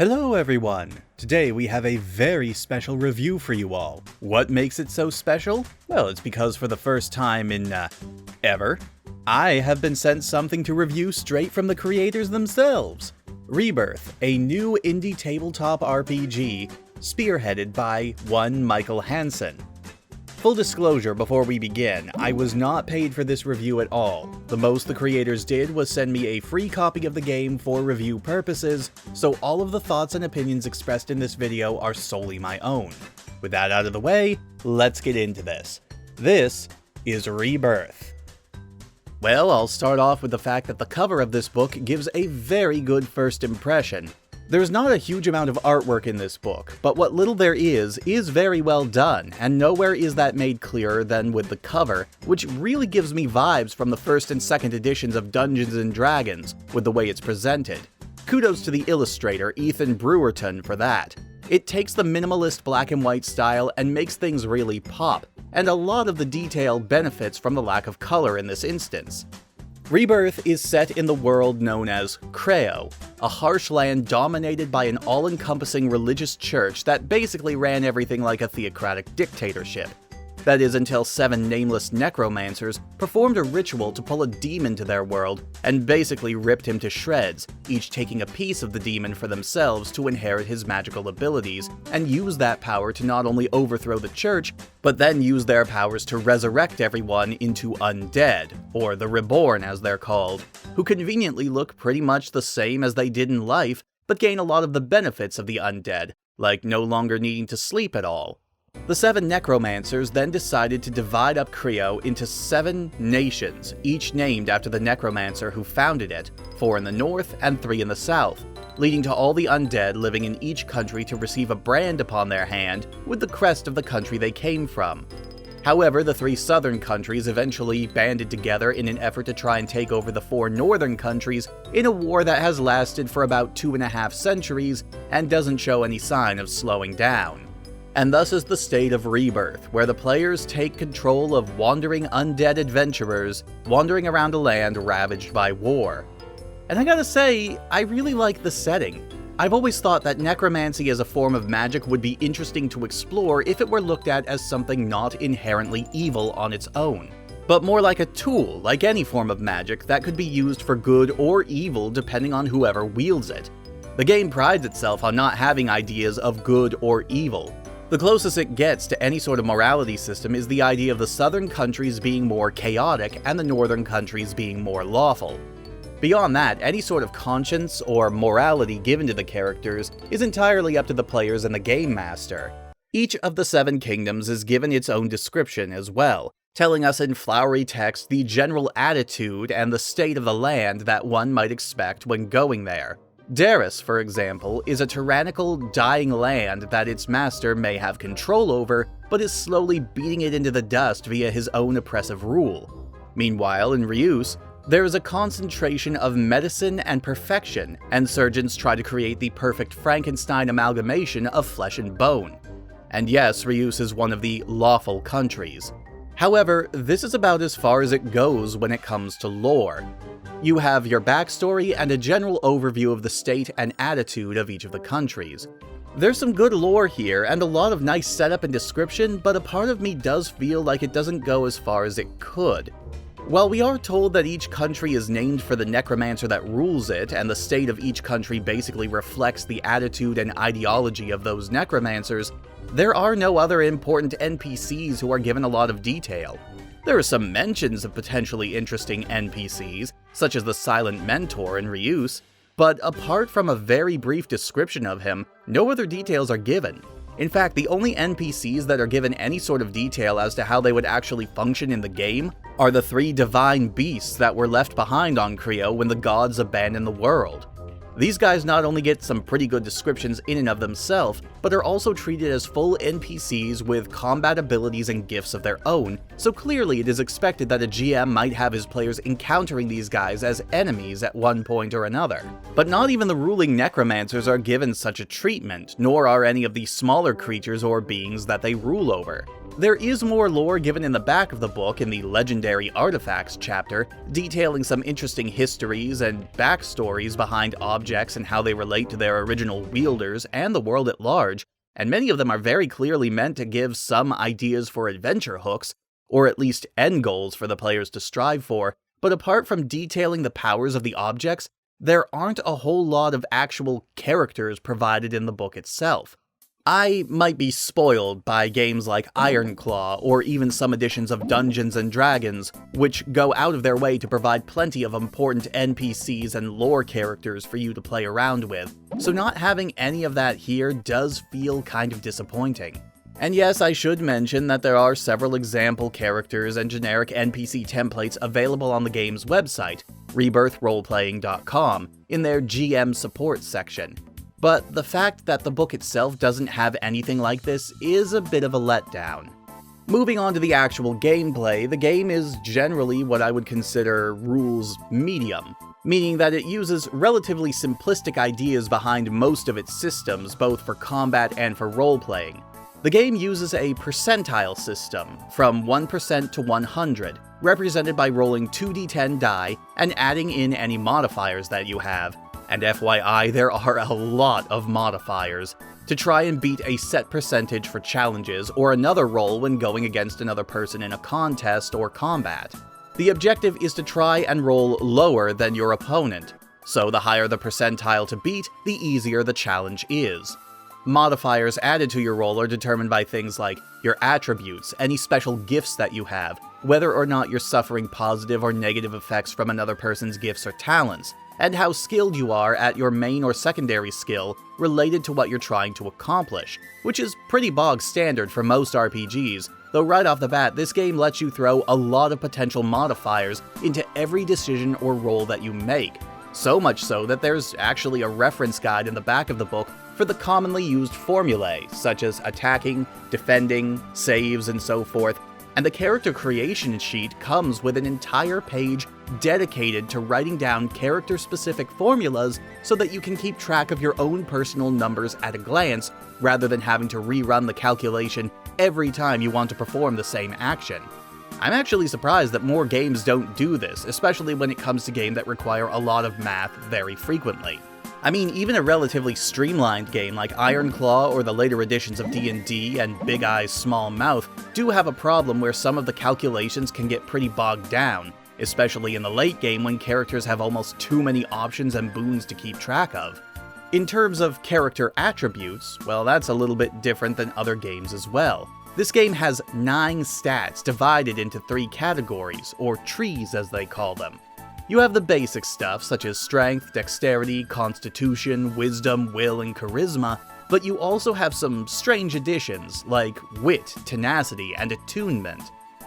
Hello everyone! Today we have a very special review for you all. What makes it so special? Well, it's because for the first time in, ever, I have been sent something to review straight from the creators themselves. Rebirth, a new indie tabletop RPG, spearheaded by one Michael Hansen. Full disclosure before we begin, I was not paid for this review at all. The most the creators did was send me a free copy of the game for review purposes, so all of the thoughts and opinions expressed in this video are solely my own. With that out of the way, let's get into this. This is Rebirth. Well, I'll start off with the fact that the cover of this book gives a very good first impression. There's not a huge amount of artwork in this book, but what little there is very well done, and nowhere is that made clearer than with the cover, which really gives me vibes from the first and second editions of Dungeons & Dragons with the way it's presented. Kudos to the illustrator, Ethan Brewerton, for that. It takes the minimalist black and white style and makes things really pop, and a lot of the detail benefits from the lack of color in this instance. Rebirth is set in the world known as Creo, a harsh land dominated by an all-encompassing religious church that basically ran everything like a theocratic dictatorship. That is until 7 nameless necromancers performed a ritual to pull a demon to their world and basically ripped him to shreds, each taking a piece of the demon for themselves to inherit his magical abilities and use that power to not only overthrow the church, but then use their powers to resurrect everyone into Undead, or the Reborn as they're called, who conveniently look pretty much the same as they did in life, but gain a lot of the benefits of the Undead, like no longer needing to sleep at all. The 7 necromancers then decided to divide up Creo into 7 nations, each named after the necromancer who founded it, 4 in the north and 3 in the south, leading to all the undead living in each country to receive a brand upon their hand with the crest of the country they came from. However, the 3 southern countries eventually banded together in an effort to try and take over the 4 northern countries in a war that has lasted for about 2.5 centuries and doesn't show any sign of slowing down. And thus is the state of Rebirth, where the players take control of wandering undead adventurers wandering around a land ravaged by war. And I gotta say, I really like the setting. I've always thought that necromancy as a form of magic would be interesting to explore if it were looked at as something not inherently evil on its own, but more like a tool, like any form of magic, that could be used for good or evil depending on whoever wields it. The game prides itself on not having ideas of good or evil. The closest it gets to any sort of morality system is the idea of the southern countries being more chaotic and the northern countries being more lawful. Beyond that, any sort of conscience or morality given to the characters is entirely up to the players and the game master. Each of the 7 kingdoms is given its own description as well, telling us in flowery text the general attitude and the state of the land that one might expect when going there. Daris, for example, is a tyrannical, dying land that its master may have control over, but is slowly beating it into the dust via his own oppressive rule. Meanwhile, in Reus, there is a concentration of medicine and perfection, and surgeons try to create the perfect Frankenstein amalgamation of flesh and bone. And yes, Reus is one of the lawful countries. However, this is about as far as it goes when it comes to lore. You have your backstory and a general overview of the state and attitude of each of the countries. There's some good lore here and a lot of nice setup and description, but a part of me does feel like it doesn't go as far as it could. While we are told that each country is named for the necromancer that rules it, and the state of each country basically reflects the attitude and ideology of those necromancers, there are no other important NPCs who are given a lot of detail. There are some mentions of potentially interesting NPCs, such as the Silent Mentor in Reus, but apart from a very brief description of him, no other details are given. In fact, the only NPCs that are given any sort of detail as to how they would actually function in the game are the 3 divine beasts that were left behind on Creo when the gods abandoned the world. These guys not only get some pretty good descriptions in and of themselves, but are also treated as full NPCs with combat abilities and gifts of their own, so clearly it is expected that a GM might have his players encountering these guys as enemies at one point or another. But not even the ruling necromancers are given such a treatment, nor are any of the smaller creatures or beings that they rule over. There is more lore given in the back of the book in the Legendary Artifacts chapter, detailing some interesting histories and backstories behind objects and how they relate to their original wielders and the world at large, and many of them are very clearly meant to give some ideas for adventure hooks, or at least end goals for the players to strive for, but apart from detailing the powers of the objects, there aren't a whole lot of actual characters provided in the book itself. I might be spoiled by games like Ironclaw or even some editions of Dungeons & Dragons, which go out of their way to provide plenty of important NPCs and lore characters for you to play around with, so not having any of that here does feel kind of disappointing. And yes, I should mention that there are several example characters and generic NPC templates available on the game's website, rebirthroleplaying.com, in their GM support section. But the fact that the book itself doesn't have anything like this is a bit of a letdown. Moving on to the actual gameplay, the game is generally what I would consider rules medium, meaning that it uses relatively simplistic ideas behind most of its systems, both for combat and for role-playing. The game uses a percentile system, from 1% to 100, represented by rolling 2d10 die and adding in any modifiers that you have. And FYI, there are a lot of modifiers, to try and beat a set percentage for challenges or another roll when going against another person in a contest or combat. The objective is to try and roll lower than your opponent, so the higher the percentile to beat, the easier the challenge is. Modifiers added to your roll are determined by things like your attributes, any special gifts that you have, whether or not you're suffering positive or negative effects from another person's gifts or talents, and how skilled you are at your main or secondary skill related to what you're trying to accomplish, which is pretty bog standard for most RPGs, though right off the bat this game lets you throw a lot of potential modifiers into every decision or roll that you make. So much so that there's actually a reference guide in the back of the book for the commonly used formulae, such as attacking, defending, saves, and so forth, and the character creation sheet comes with an entire page dedicated to writing down character-specific formulas so that you can keep track of your own personal numbers at a glance, rather than having to rerun the calculation every time you want to perform the same action. I'm actually surprised that more games don't do this, especially when it comes to games that require a lot of math very frequently. I mean, even a relatively streamlined game like Ironclaw or the later editions of D&D and Big Eyes Small Mouth do have a problem where some of the calculations can get pretty bogged down, especially in the late game when characters have almost too many options and boons to keep track of. In terms of character attributes, well, that's a little bit different than other games as well. This game has 9 stats divided into 3 categories, or trees as they call them. You have the basic stuff such as strength, dexterity, constitution, wisdom, will, and charisma, but you also have some strange additions like wit, tenacity, and attunement.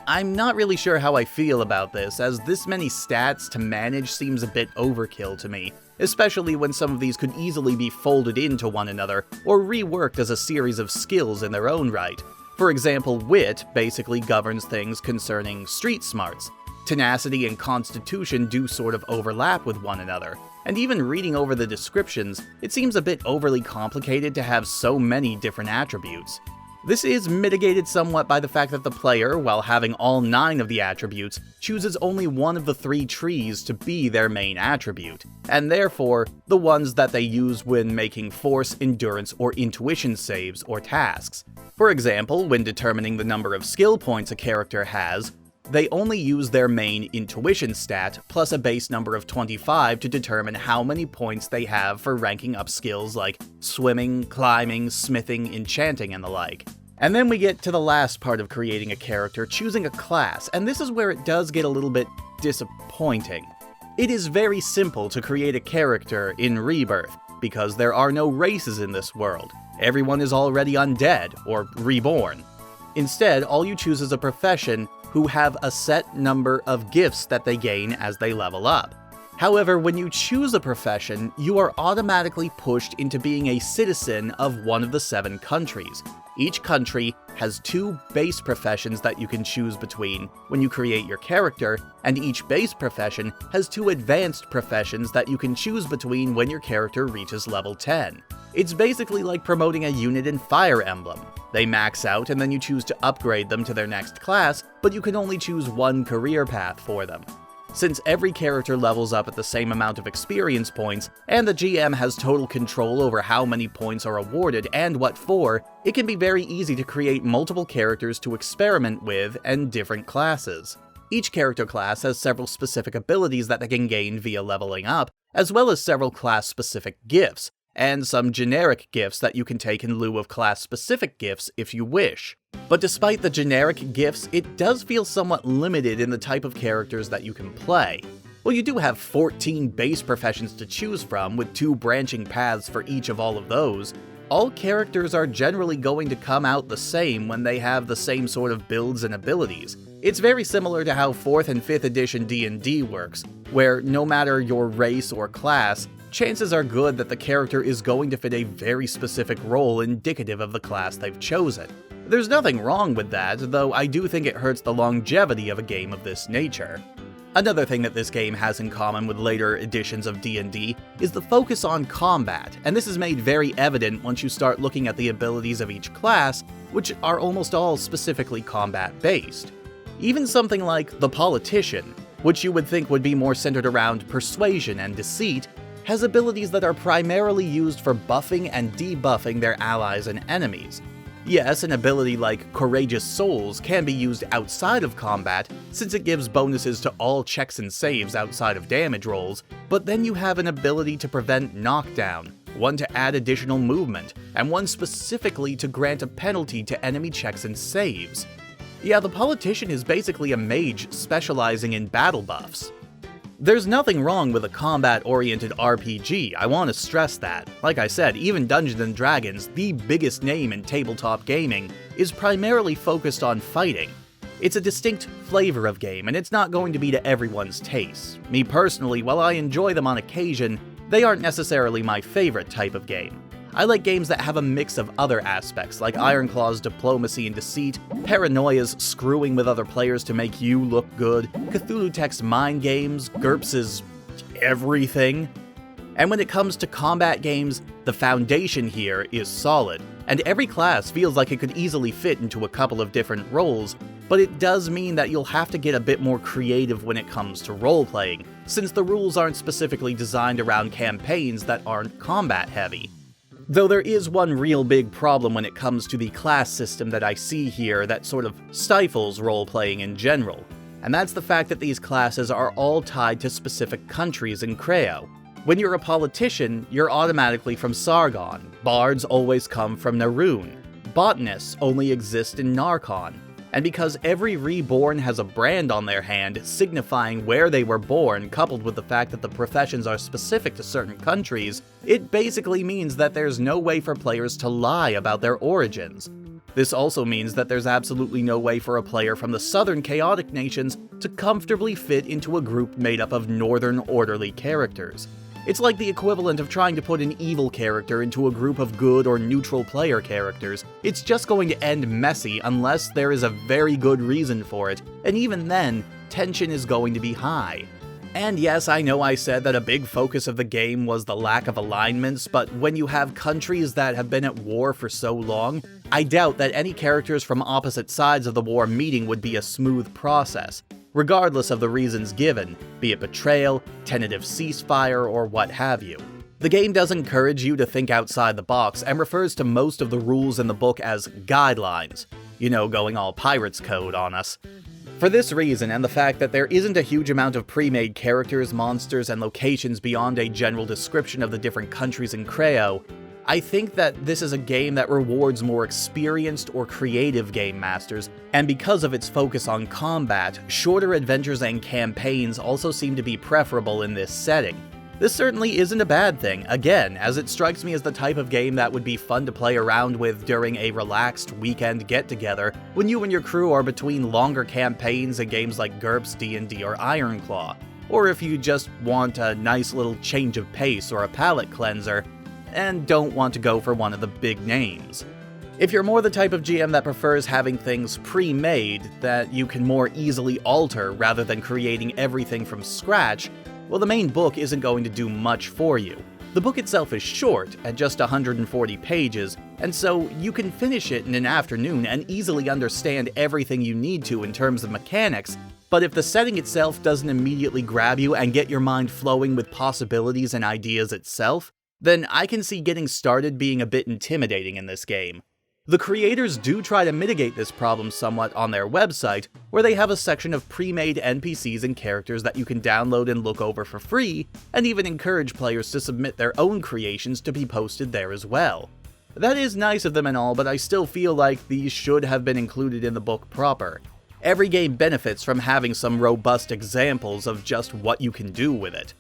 I'm not really sure how I feel about this, as this many stats to manage seems a bit overkill to me, especially when some of these could easily be folded into one another or reworked as a series of skills in their own right. For example, wit basically governs things concerning street smarts. Tenacity and constitution do sort of overlap with one another, and even reading over the descriptions, it seems a bit overly complicated to have so many different attributes. This is mitigated somewhat by the fact that the player, while having all 9 of the attributes, chooses only one of the 3 trees to be their main attribute, and therefore, the ones that they use when making force, endurance, or intuition saves or tasks. For example, when determining the number of skill points a character has, they only use their main intuition stat plus a base number of 25 to determine how many points they have for ranking up skills like swimming, climbing, smithing, enchanting, and the like. And then we get to the last part of creating a character, choosing a class, and this is where it does get a little bit disappointing. It is very simple to create a character in Rebirth, because there are no races in this world. Everyone is already undead, or reborn. Instead, all you choose is a profession who have a set number of gifts that they gain as they level up. However, when you choose a profession, you are automatically pushed into being a citizen of one of the 7 countries. Each country has 2 base professions that you can choose between when you create your character, and each base profession has 2 advanced professions that you can choose between when your character reaches level 10. It's basically like promoting a unit in Fire Emblem. They max out and then you choose to upgrade them to their next class, but you can only choose one career path for them. Since every character levels up at the same amount of experience points, and the GM has total control over how many points are awarded and what for, it can be very easy to create multiple characters to experiment with and different classes. Each character class has several specific abilities that they can gain via leveling up, as well as several class-specific gifts, and some generic gifts that you can take in lieu of class-specific gifts if you wish. But despite the generic gifts, it does feel somewhat limited in the type of characters that you can play. Well, you do have 14 base professions to choose from, with 2 branching paths for each of all of those. All characters are generally going to come out the same when they have the same sort of builds and abilities. It's very similar to how 4th and 5th edition D&D works, where no matter your race or class, chances are good that the character is going to fit a very specific role indicative of the class they've chosen. There's nothing wrong with that, though I do think it hurts the longevity of a game of this nature. Another thing that this game has in common with later editions of D&D is the focus on combat, and this is made very evident once you start looking at the abilities of each class, which are almost all specifically combat-based. Even something like the Politician, which you would think would be more centered around persuasion and deceit, has abilities that are primarily used for buffing and debuffing their allies and enemies. Yes, an ability like Courageous Souls can be used outside of combat, since it gives bonuses to all checks and saves outside of damage rolls, but then you have an ability to prevent knockdown, one to add additional movement, and one specifically to grant a penalty to enemy checks and saves. Yeah, the Politician is basically a mage specializing in battle buffs. There's nothing wrong with a combat-oriented RPG, I want to stress that. Like I said, even Dungeons & Dragons, the biggest name in tabletop gaming, is primarily focused on fighting. It's a distinct flavor of game, and it's not going to be to everyone's taste. Me personally, while I enjoy them on occasion, they aren't necessarily my favorite type of game. I like games that have a mix of other aspects, like Ironclaw's diplomacy and deceit, Paranoia's screwing with other players to make you look good, Cthulhu Tech's mind games, GURPS's everything. And when it comes to combat games, the foundation here is solid, and every class feels like it could easily fit into a couple of different roles, but it does mean that you'll have to get a bit more creative when it comes to role-playing, since the rules aren't specifically designed around campaigns that aren't combat-heavy. Though there is one real big problem when it comes to the class system that I see here that sort of stifles role-playing in general, and that's the fact that these classes are all tied to specific countries in Creo. When you're a politician, you're automatically from Sargon, bards always come from Naroon, botanists only exist in Narcon, and because every reborn has a brand on their hand signifying where they were born, coupled with the fact that the professions are specific to certain countries, it basically means that there's no way for players to lie about their origins. This also means that there's absolutely no way for a player from the southern chaotic nations to comfortably fit into a group made up of northern orderly characters. It's like the equivalent of trying to put an evil character into a group of good or neutral player characters. It's just going to end messy unless there is a very good reason for it, and even then, tension is going to be high. And yes, I know I said that a big focus of the game was the lack of alignments, but when you have countries that have been at war for so long, I doubt that any characters from opposite sides of the war meeting would be a smooth process, regardless of the reasons given, be it betrayal, tentative ceasefire, or what have you. The game does encourage you to think outside the box and refers to most of the rules in the book as guidelines, you know, going all pirates code on us. For this reason, and the fact that there isn't a huge amount of pre-made characters, monsters, and locations beyond a general description of the different countries in Creo, I think that this is a game that rewards more experienced or creative game masters, and because of its focus on combat, shorter adventures and campaigns also seem to be preferable in this setting. This certainly isn't a bad thing, again, as it strikes me as the type of game that would be fun to play around with during a relaxed weekend get-together when you and your crew are between longer campaigns in games like GURPS, D&D, or Ironclaw, or if you just want a nice little change of pace or a palate cleanser, and don't want to go for one of the big names. If you're more the type of GM that prefers having things pre-made that you can more easily alter rather than creating everything from scratch, well, the main book isn't going to do much for you. The book itself is short, at just 140 pages, and so you can finish it in an afternoon and easily understand everything you need to in terms of mechanics, but if the setting itself doesn't immediately grab you and get your mind flowing with possibilities and ideas itself, then I can see getting started being a bit intimidating in this game. The creators do try to mitigate this problem somewhat on their website, where they have a section of pre-made NPCs and characters that you can download and look over for free, and even encourage players to submit their own creations to be posted there as well. That is nice of them and all, but I still feel like these should have been included in the book proper. Every game benefits from having some robust examples of just what you can do with it.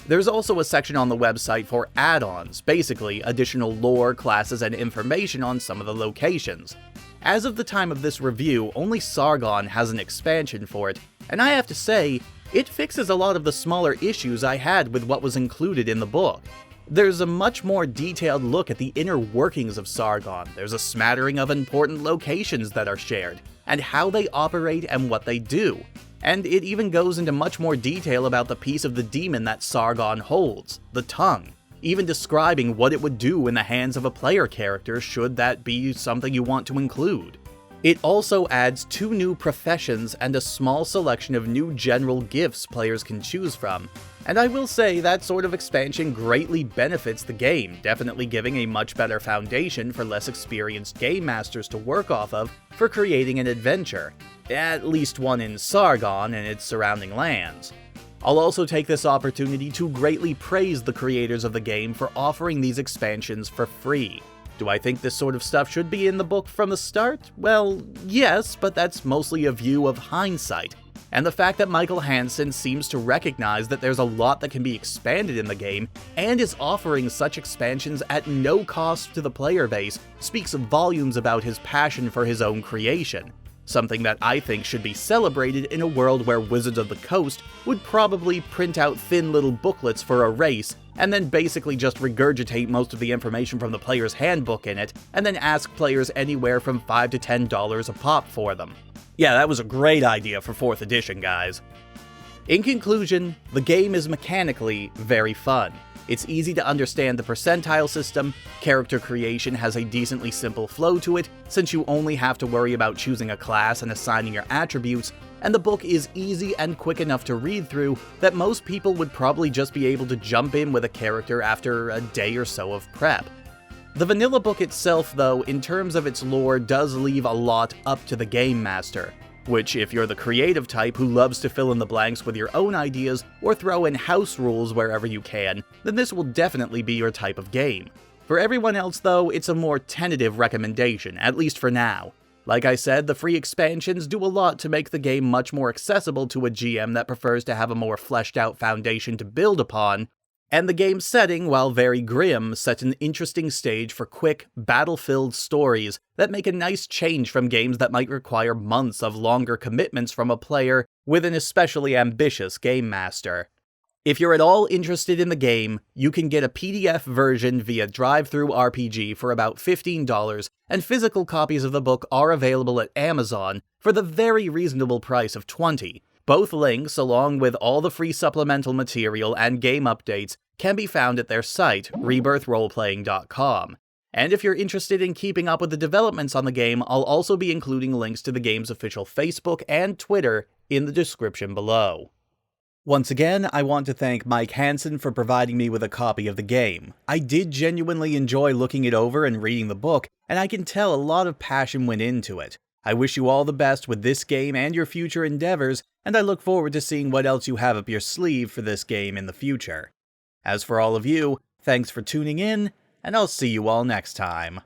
There's also a section on the website for add-ons, basically additional lore, classes, and information on some of the locations. As of the time of this review, only Sargon has an expansion for it, and I have to say, it fixes a lot of the smaller issues I had with what was included in the book. There's a much more detailed look at the inner workings of Sargon, there's a smattering of important locations that are shared, and how they operate and what they do. And it even goes into much more detail about the piece of the demon that Sargon holds, the tongue, even describing what it would do in the hands of a player character should that be something you want to include. It also adds 2 new professions and a small selection of new general gifts players can choose from, and I will say that sort of expansion greatly benefits the game, definitely giving a much better foundation for less experienced game masters to work off of for creating an adventure, at least one in Sargon and its surrounding lands. I'll also take this opportunity to greatly praise the creators of the game for offering these expansions for free. Do I think this sort of stuff should be in the book from the start? Well, yes, but that's mostly a view of hindsight, and the fact that Michael Hansen seems to recognize that there's a lot that can be expanded in the game, and is offering such expansions at no cost to the player base, speaks volumes about his passion for his own creation. Something that I think should be celebrated in a world where Wizards of the Coast would probably print out thin little booklets for a race, and then basically just regurgitate most of the information from the player's handbook in it, and then ask players anywhere from $5 to $10 a pop for them. Yeah, that was a great idea for 4th edition, guys. In conclusion, the game is mechanically very fun. It's easy to understand the percentile system, character creation has a decently simple flow to it, since you only have to worry about choosing a class and assigning your attributes, and the book is easy and quick enough to read through that most people would probably just be able to jump in with a character after a day or so of prep. The vanilla book itself, though, in terms of its lore, does leave a lot up to the game master, which, if you're the creative type who loves to fill in the blanks with your own ideas or throw in house rules wherever you can, then this will definitely be your type of game. For everyone else, though, it's a more tentative recommendation, at least for now. Like I said, the free expansions do a lot to make the game much more accessible to a GM that prefers to have a more fleshed out foundation to build upon, and the game's setting, while very grim, sets an interesting stage for quick, battle-filled stories that make a nice change from games that might require months of longer commitments from a player with an especially ambitious game master. If you're at all interested in the game, you can get a PDF version via DriveThru RPG for about $15, and physical copies of the book are available at Amazon for the very reasonable price of $20. Both links, along with all the free supplemental material and game updates, can be found at their site, rebirthroleplaying.com. And if you're interested in keeping up with the developments on the game, I'll also be including links to the game's official Facebook and Twitter in the description below. Once again, I want to thank Mike Hansen for providing me with a copy of the game. I did genuinely enjoy looking it over and reading the book, and I can tell a lot of passion went into it. I wish you all the best with this game and your future endeavors, and I look forward to seeing what else you have up your sleeve for this game in the future. As for all of you, thanks for tuning in, and I'll see you all next time.